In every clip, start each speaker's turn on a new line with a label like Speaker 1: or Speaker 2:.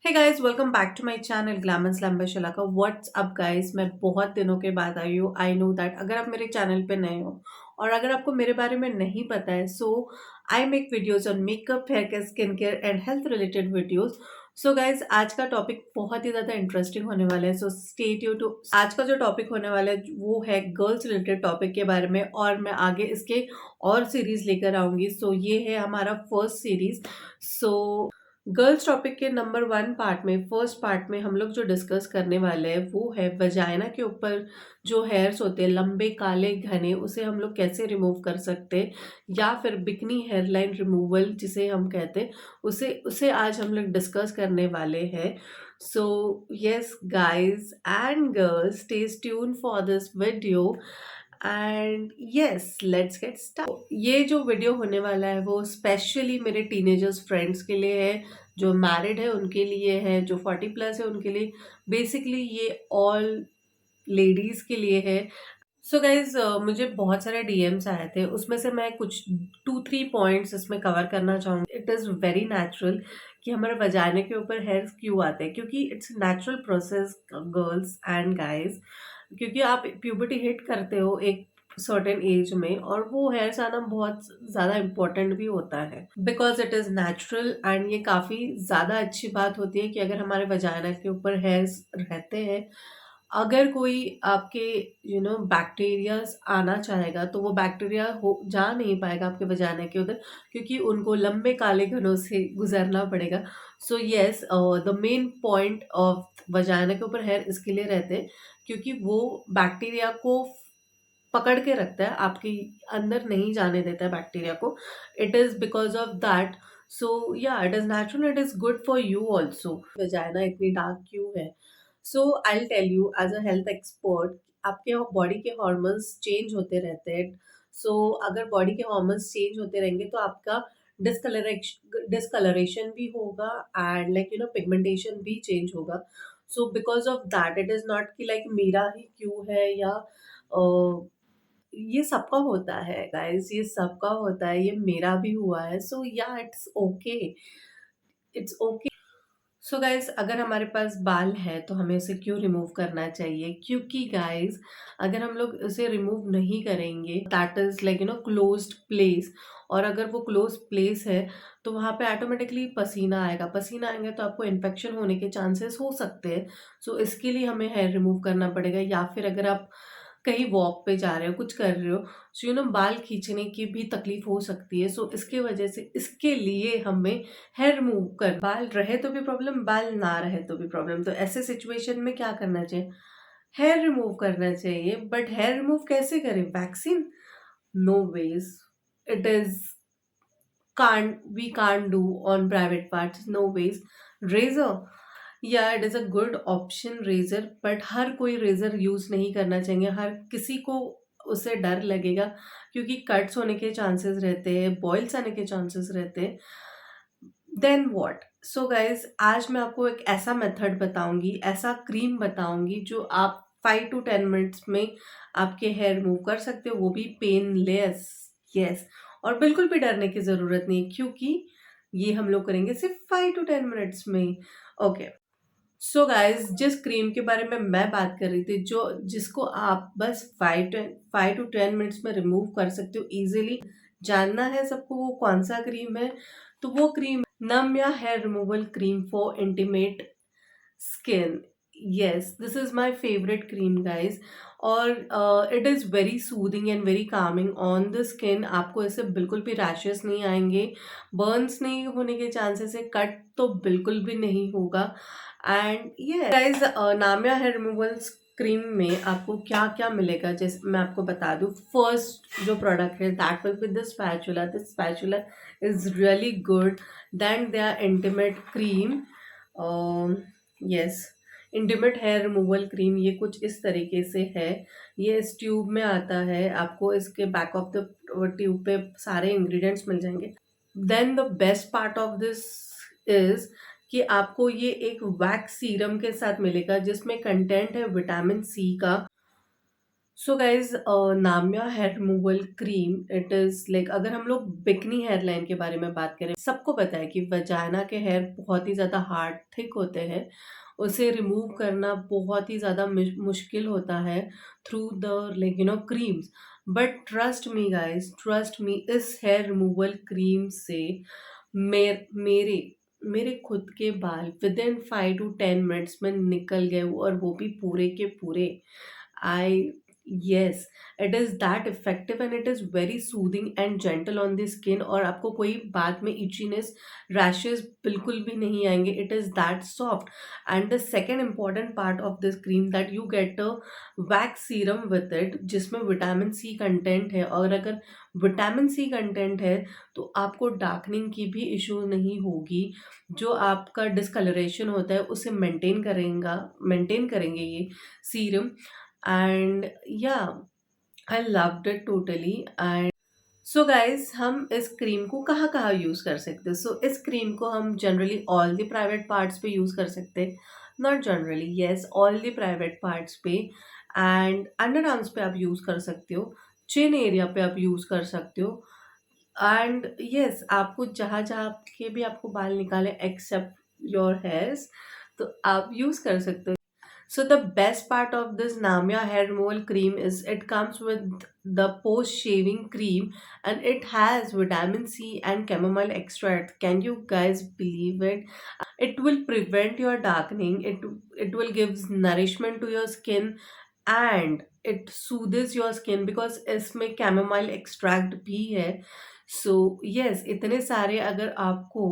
Speaker 1: Hey guys, welcome back to my channel glamour slam by Shalaka. What's up guys, मैं बहुत दिनों के बाद आई हूँ। आई नो दैट अगर आप मेरे चैनल पे नए हो और अगर आपको मेरे बारे में नहीं पता है, so I make videos on makeup, hair care, skin care and health related videos. So guys, आज का टॉपिक बहुत ही ज़्यादा इंटरेस्टिंग होने वाला है, सो स्टे ट्यून्ड टू। आज का जो टॉपिक होने वाला है वो है गर्ल्स रिलेटेड टॉपिक के बारे में, और मैं आगे इसके और सीरीज लेकर आऊंगी। सो ये है हमारा first series. So girls topic के नंबर वन पार्ट में, फर्स्ट पार्ट में हम लोग जो डिस्कस करने वाले हैं वो है वजाइना के ऊपर जो हेयर्स होते हैं लंबे काले घने, उसे हम लोग कैसे रिमूव कर सकते हैं, या फिर बिकनी हेयरलाइन रिमूवल जिसे हम कहते हैं, उसे उसे आज हम लोग डिस्कस करने वाले हैं। So yes guys and girls, stay tune for this video and yes let's get start. ये जो वीडियो होने वाला है वो स्पेशली मेरे टीनेजर्स फ्रेंड्स के लिए है, जो मैरिड है उनके लिए है, जो 40+ है उनके लिए। बेसिकली ये ऑल लेडीज के लिए है। सो गाइज, मुझे बहुत सारे डीएम्स आए थे, उसमें से मैं कुछ 2-3 पॉइंट्स इसमें कवर करना चाहूँगी। इट इज़ वेरी नेचुरल कि हमारे वजाने के ऊपर हेयर्स क्यों आते हैं, क्योंकि it's natural process girls and guys. क्योंकि आप प्यूबर्टी हिट करते हो एक सर्टेन एज में, और वो हेयर्स आना बहुत ज़्यादा इम्पोर्टेंट भी होता है because it is natural. And ये काफ़ी ज़्यादा अच्छी बात होती है कि अगर हमारे वजाना के ऊपर हेयर्स रहते हैं, अगर कोई आपके बैक्टीरियाज आना चाहेगा तो वो बैक्टीरिया हो जा नहीं पाएगा आपके वजाना के उधर, क्योंकि उनको लंबे काले घनों से गुजरना पड़ेगा। So yes, the main point of vagina के ऊपर हेयर इसके लिए रहते हैं क्योंकि वो बैक्टीरिया को पकड़ के रखता है, आपके अंदर नहीं जाने देता है बैक्टीरिया को। It is because of that. So yeah it is natural, it is good for you also. Vagina इतनी डार्क क्यों है? So I tell you as a health expert, आपके बॉडी के हॉर्मोन्स चेंज होते रहते हैं। सो अगर बॉडी के हॉर्मोन्स चेंज होते रहेंगे तो आपका डिस्कलरेशन भी होगा, एंड पिगमेंटेशन भी चेंज होगा। So because of that, it is not कि लाइक मेरा ही क्यों है, या ये सबका होता है गाइस, ये सबका होता है, ये मेरा भी हुआ है। सो या it's okay, it's okay. So guys, अगर हमारे पास बाल है तो हमें उसे क्यों रिमूव करना चाहिए? क्योंकि गाइज, अगर हम लोग उसे रिमूव नहीं करेंगे, that is like closed place, और अगर वो क्लोज प्लेस है तो वहाँ पे ऑटोमेटिकली पसीना आएगा। पसीना आएंगे तो आपको इन्फेक्शन होने के चांसेस हो सकते हैं। सो इसके लिए हमें हेयर रिमूव करना पड़ेगा, या फिर अगर आप कहीं वॉक पे जा रहे हो, कुछ कर रहे हो, सो बाल खींचने की भी तकलीफ हो सकती है। सो इसके वजह से, इसके लिए हमें हेयर रिमूव कर, बाल रहे तो भी प्रॉब्लम, बाल ना रहे तो भी प्रॉब्लम, तो ऐसे सिचुएशन में क्या करना चाहिए? हेयर रिमूव करना चाहिए। बट हेयर रिमूव कैसे करें? Waxing? No ways. It is can't we can't do on private parts, no ways. Razor, yeah it is a good option razor, but हर कोई रेजर यूज़ नहीं करना चाहिए। हर किसी को उससे डर लगेगा, क्योंकि कट्स होने के चांसेस रहते हैं, बॉइल्स आने के चांसेस रहते हैं। Then what? सो गाइज, आज मैं आपको एक ऐसा मेथड बताऊंगी, ऐसा क्रीम बताऊंगी जो आप 5 to 10 मिनट्स में आपके हेयर रिमूव कर सकते हो, वो भी पेनलेस। यस, और बिल्कुल भी डरने की ज़रूरत नहीं, क्योंकि ये हम लोग करेंगे सिर्फ 5 to 10 मिनट्स में। ओके। सो गाइज, जिस क्रीम के बारे में मैं बात कर रही थी, जो जिसको आप बस 5 to 10 मिनट्स में रिमूव कर सकते हो इजीली, जानना है सबको वो कौन सा क्रीम है? तो वो cream Namyaa hair removal cream for intimate skin. Yes, this is my favourite cream guys, और it is very soothing and very calming on the skin. आपको ऐसे बिल्कुल भी रैशेस नहीं आएंगे, बर्न्स नहीं होने के चांसेस है, कट तो बिल्कुल भी नहीं होगा। एंड ये guys, Namyaa hair removal cream में आपको क्या क्या मिलेगा, जैसे मैं आपको बता दूं। फर्स्ट जो प्रोडक्ट है, that will be the spatula. The spatula is really good. Then they are intimate cream. Yes, intimate hair removal cream, ये कुछ इस तरीके से है। ये इस ट्यूब में आता है, आपको इसके बैक ऑफ द ट्यूब पे सारे इंग्रेडिएंट्स मिल जाएंगे। Then the best part of this is कि आपको ये एक वैक्स सीरम के साथ मिलेगा, जिसमें कंटेंट है विटामिन सी का। So guys, Namyaa hair removal cream, it is like, अगर हम लोग बिकनी हेयर लाइन के बारे में बात करें, सबको पता है कि वजाना के हेयर बहुत ही ज़्यादा हार्ड थिक होते हैं। उसे रिमूव करना बहुत ही ज़्यादा मुश्किल होता है through the creams. But trust me guys, trust me, इस हेयर रिमूवल क्रीम से मेरे मेरे खुद के बाल विद इन 5 to 10 मिनट्स में निकल गए, और वो भी पूरे के पूरे। I Yes, it is that effective and it is very soothing and gentle on the skin, और आपको कोई बाद में itchiness, rashes बिल्कुल भी नहीं आएंगे. It is that soft. And the second important part of this cream, that you get a wax serum with it, जिसमें विटामिन सी कंटेंट है, और अगर विटामिन सी कंटेंट है तो आपको डार्कनिंग की भी इशू नहीं होगी। जो आपका डिस्कलरेशन होता है उसे मेंटेन करेंगे ये सीरम। एंड या, I loved it totally. And so guys, हम इस क्रीम को कहाँ कहाँ यूज़ कर सकते हैं? सो इस क्रीम को हम generally all the private parts पे यूज़ कर सकते हैं। Not generally, yes, all the private parts पे। एंड अंडर आर्म्स पे आप यूज़ कर सकते हो, चिन एरिया पे आप यूज़ कर सकते हो। एंड यस, आपको जहाँ जहाँ के भी आपको बाल निकाले एक्सेप्ट योर हेयर्स, तो आप यूज़ कर सकते हो। So the best part of this Namia hair removal cream is it comes with the post shaving cream, and it has vitamin C and chamomile extract. Can you guys believe it? It will prevent your darkening. It will gives nourishment to your skin, and it soothes your skin because इसमें chamomile extract भी है। So yes, इतने सारे अगर आपको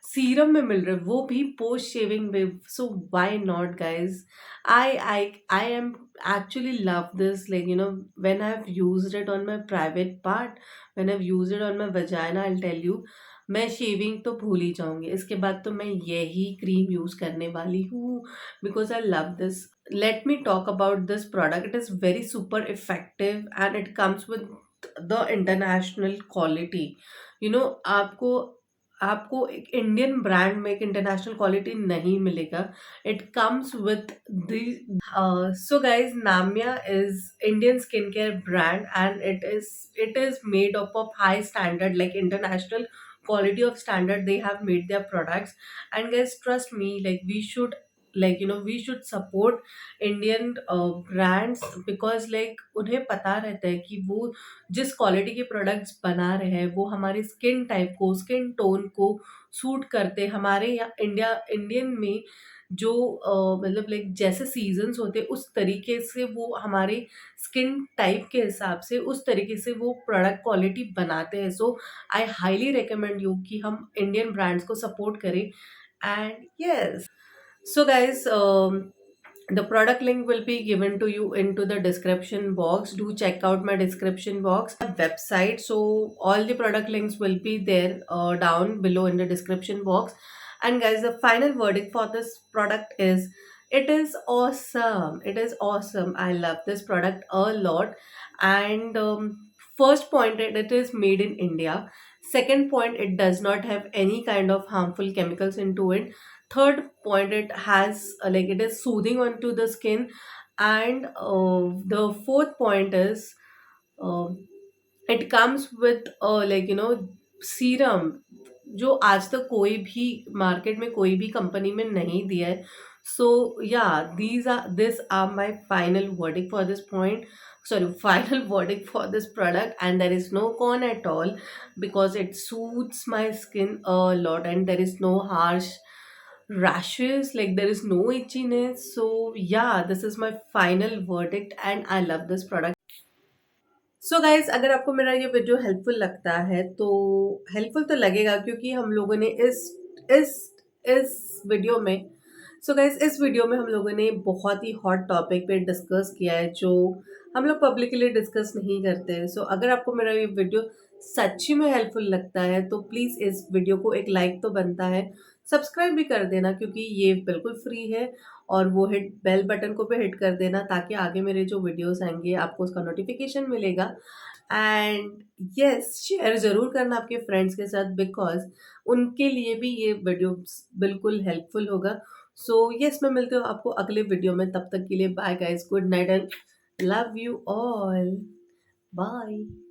Speaker 1: serum में मिल रहे, वो भी पोस्ट शेविंग में, so why not guys? I am actually love this, when I've used it on my private part, when I've used it on my vagina, I'll tell you, मैं शेविंग तो भूल ही जाऊंगी। इसके बाद तो मैं यही क्रीम यूज करने वाली हूँ, because I love this. Let me talk about this product. It is very super effective and it comes with the international quality. आपको आपको एक इंडियन ब्रांड में एक इंटरनेशनल क्वालिटी नहीं मिलेगा। It comes with the so guys, Namia is Indian skincare brand, and it is made up of high standard, like international quality of standard. They have made their products, and guys, trust me, we should support Indian brands, because उन्हें पता रहता है कि वो जिस quality के products बना रहे हैं वो हमारे स्किन टाइप को, स्किन टोन को सूट करते। हमारे यहाँ इंडियन में जो जैसे सीजन्स होते हैं उस तरीके से वो हमारे स्किन टाइप के हिसाब से, उस तरीके से वो प्रोडक्ट क्वालिटी बनाते हैं। सो आई हाईली रिकमेंड यू कि हम इंडियन ब्रांड्स को सपोर्ट करें। And yes, so guys, the product link will be given to you into the description box. Do check out my description box website. So all the product links will be there down below in the description box. And guys, the final verdict for this product is, it is awesome. It is awesome. I love this product a lot. And first point, it is made in India. Second point, it does not have any kind of harmful chemicals into it. Third point, it has it is soothing onto the skin. And the fourth point is, uh, it comes with serum, जो आज तक कोई भी market में कोई भी company में नहीं दिया है। So yeah, this are my final verdict for this point, sorry, final verdict for this product, and there is no con at all, because it suits my skin a lot, and there is no harsh rashes, like there is no itchiness. So yeah, this is my final verdict, and I love this product. So guys, अगर आपको मेरा ये video helpful लगता है, तो helpful तो लगेगा, क्योंकि हम लोगों ने इस इस वीडियो में, सो गाइज, इस वीडियो में हम लोगों ने बहुत ही हॉट टॉपिक पे डिस्कस किया है, जो हम लोग पब्लिकली डिस्कस नहीं करते हैं। सो अगर आपको मेरा ये वीडियो सच्ची में हेल्पफुल लगता है, तो प्लीज़ इस वीडियो को एक लाइक तो बनता है, सब्सक्राइब भी कर देना, क्योंकि ये बिल्कुल फ्री है। और वो हिट बेल बटन को भी हिट कर देना, ताकि आगे मेरे जो वीडियोस आएंगे आपको उसका नोटिफिकेशन मिलेगा। एंड यस, शेयर ज़रूर करना आपके फ्रेंड्स के साथ, बिकॉज उनके लिए भी ये वीडियो बिल्कुल हेल्पफुल होगा। सो यस, मैं मिलती हूँ आपको अगले वीडियो में। तब तक के लिए bye guys, good night and love you all. Bye.